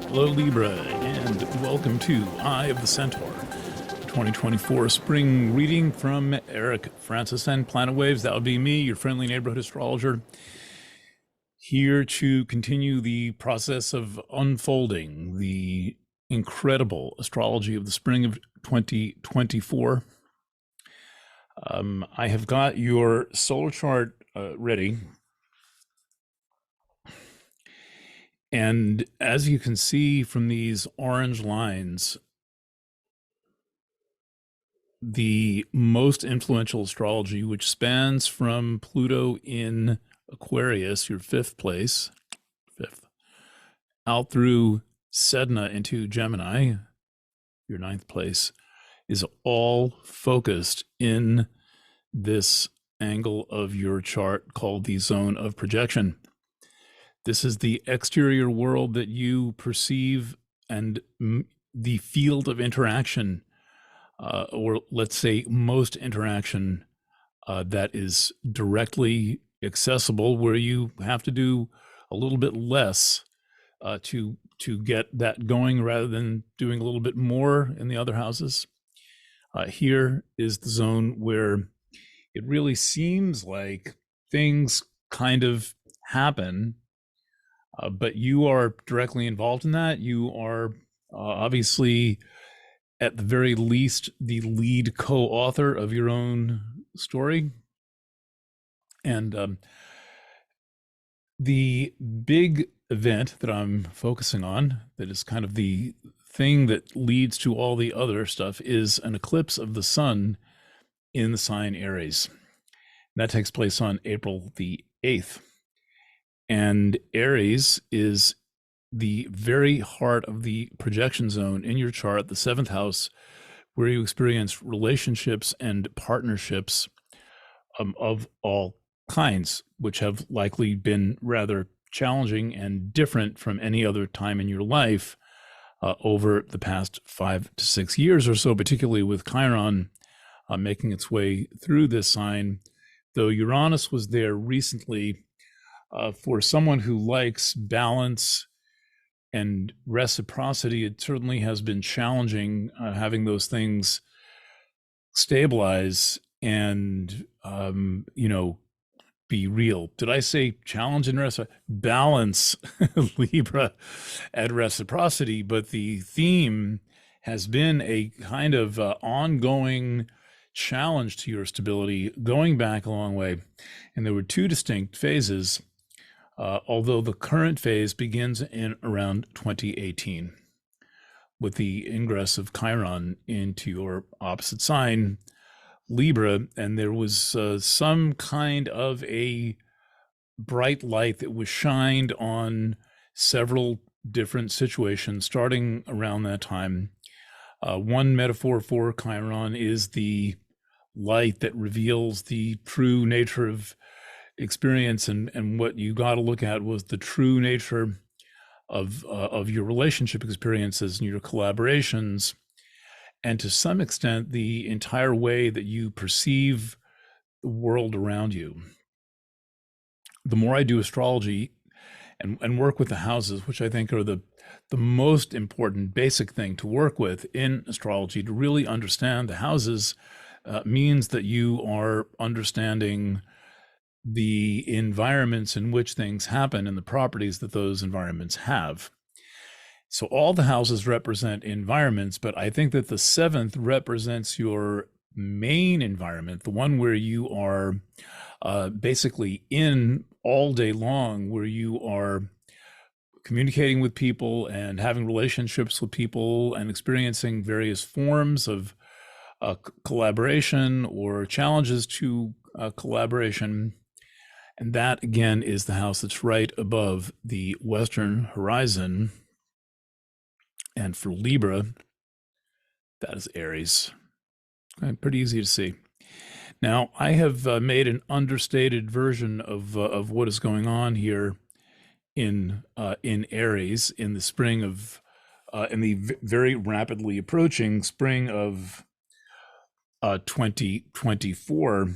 Hello, Libra, and welcome to Eye of the Centaur, 2024 spring reading from Eric Francis and Planet Waves. That would be me, your friendly neighborhood astrologer, here to continue the process of unfolding the incredible astrology of the spring of 2024. I have got your solar chart ready. And as you can see from these orange lines, the most influential astrology, which spans from Pluto in Aquarius, your fifth, out through Sedna into Gemini, your ninth place, is all focused in this angle of your chart called the zone of projection. This is the exterior world that you perceive and the field of interaction, or let's say most interaction that is directly accessible, where you have to do a little bit less to get that going rather than doing a little bit more in the other houses. Here is the zone where it really seems like things kind of happen, but you are directly involved in that. You are obviously, at the very least, the lead co-author of your own story. And the big event that I'm focusing on, that is kind of the thing that leads to all the other stuff, is an eclipse of the sun in the sign Aries. That takes place on April the 8th. And Aries is the very heart of the projection zone in your chart, the seventh house, where you experience relationships and partnerships of all kinds, which have likely been rather challenging and different from any other time in your life over the past 5 to 6 years or so, particularly with Chiron making its way through this sign. Though Uranus was there recently, for someone who likes balance and reciprocity, it certainly has been challenging having those things stabilize and be real. Did I say challenge and balance, Libra, and reciprocity? But the theme has been a kind of ongoing challenge to your stability going back a long way. And there were two distinct phases, although the current phase begins in around 2018 with the ingress of Chiron into your opposite sign, Libra, and there was some kind of a bright light that was shined on several different situations starting around that time. One metaphor for Chiron is the light that reveals the true nature of experience, and what you got to look at was the true nature of your relationship experiences and your collaborations, and to some extent the entire way that you perceive the world around you. The more I do astrology and work with the houses, which I think are the most important basic thing to work with in astrology, to really understand the houses means that you are understanding the environments in which things happen and the properties that those environments have. So all the houses represent environments, but I think that the seventh represents your main environment, the one where you are basically in all day long, where you are communicating with people and having relationships with people and experiencing various forms of collaboration or challenges to collaboration. And that, again, is the house that's right above the western horizon. And for Libra, that is Aries. Okay, pretty easy to see. Now, I have made an understated version of what is going on here in Aries in the spring of, in the very rapidly approaching spring of 2024.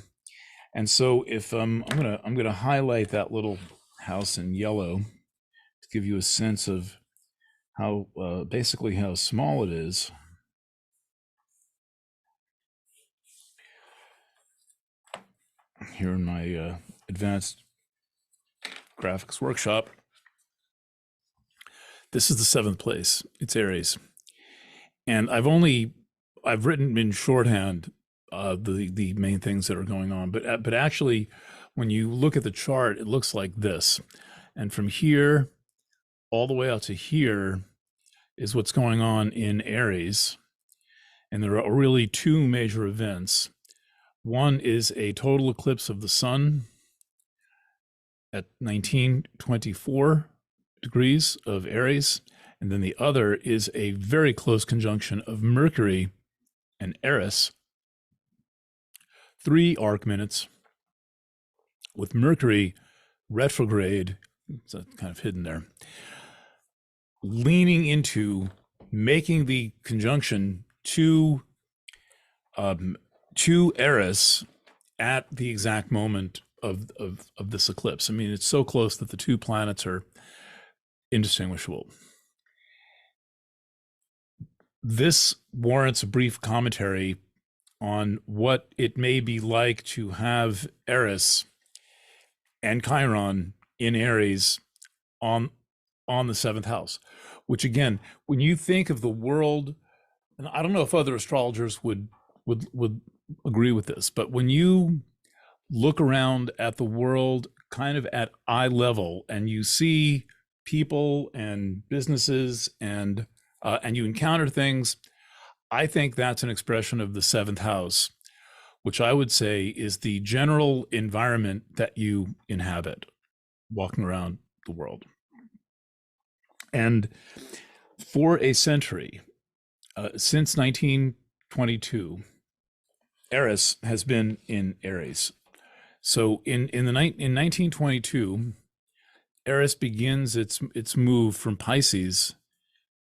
And so, if I'm gonna highlight that little house in yellow to give you a sense of how basically how small it is. Here in my advanced graphics workshop, this is the seventh place. It's Aries, and I've written in shorthand the main things that are going on, but actually, when you look at the chart, it looks like this, and from here all the way out to here is what's going on in Aries, and there are really two major events. One is a total eclipse of the sun at 1924 degrees of Aries, and then the other is a very close conjunction of Mercury and Eris, 3 arc minutes, with Mercury retrograde, it's kind of hidden there, leaning into making the conjunction to Eris at the exact moment of this eclipse. I mean, it's so close that the two planets are indistinguishable. This warrants a brief commentary on what it may be like to have Eris and Chiron in Aries on the seventh house, which again, when you think of the world, and I don't know if other astrologers would agree with this, but when you look around at the world kind of at eye level and you see people and businesses and you encounter things, I think that's an expression of the seventh house, which I would say is the general environment that you inhabit walking around the world. And for a century, since 1922, Eris has been in Aries. So in 1922, Eris begins its move from Pisces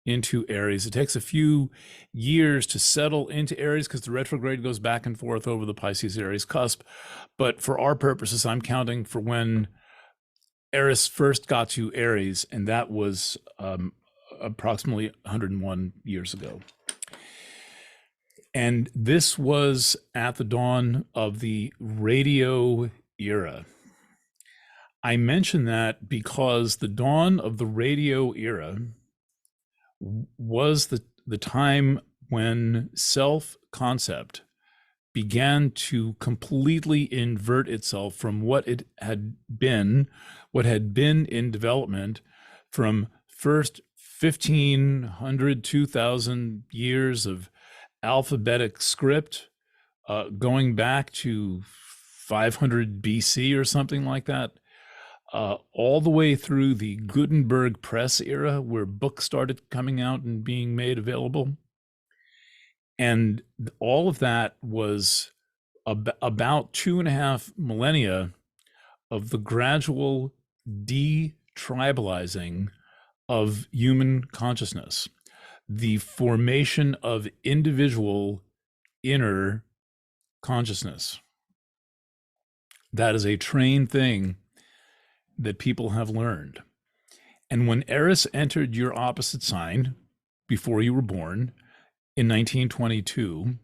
into Aries. It takes a few years to settle into Aries because the retrograde goes back and forth over the Pisces-Aries cusp. But for our purposes, I'm counting for when Eris first got to Aries, and that was approximately 101 years ago. And this was at the dawn of the radio era. I mention that because the dawn of the radio era was the time when self-concept began to completely invert itself from what it had been, what had been in development from first 1,500, 2,000 years of alphabetic script, going back to 500 BC or something like that, all the way through the Gutenberg press era, where books started coming out and being made available. And all of that was about 2.5 millennia of the gradual de-tribalizing of human consciousness, the formation of individual inner consciousness. That is a trained thing that people have learned. And when Eris entered your opposite sign before you were born in 1922,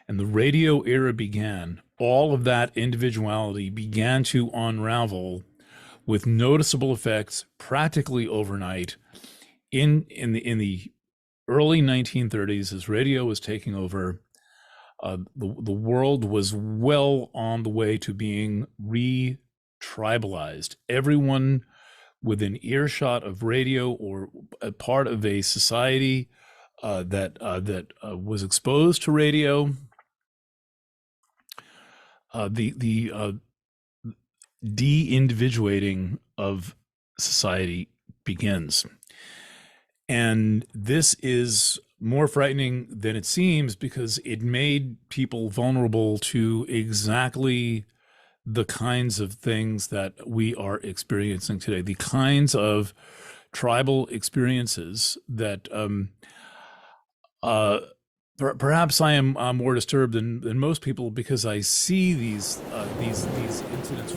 and the radio era began, all of that individuality began to unravel with noticeable effects practically overnight. In the early 1930s, as radio was taking over, the world was well on the way to being re-tribalized. Everyone within earshot of radio or a part of a society that was exposed to radio, the de-individuating of society begins. And this is more frightening than it seems because it made people vulnerable to exactly the kinds of things that we are experiencing today, the kinds of tribal experiences that perhaps I am more disturbed than most people because I see these incidents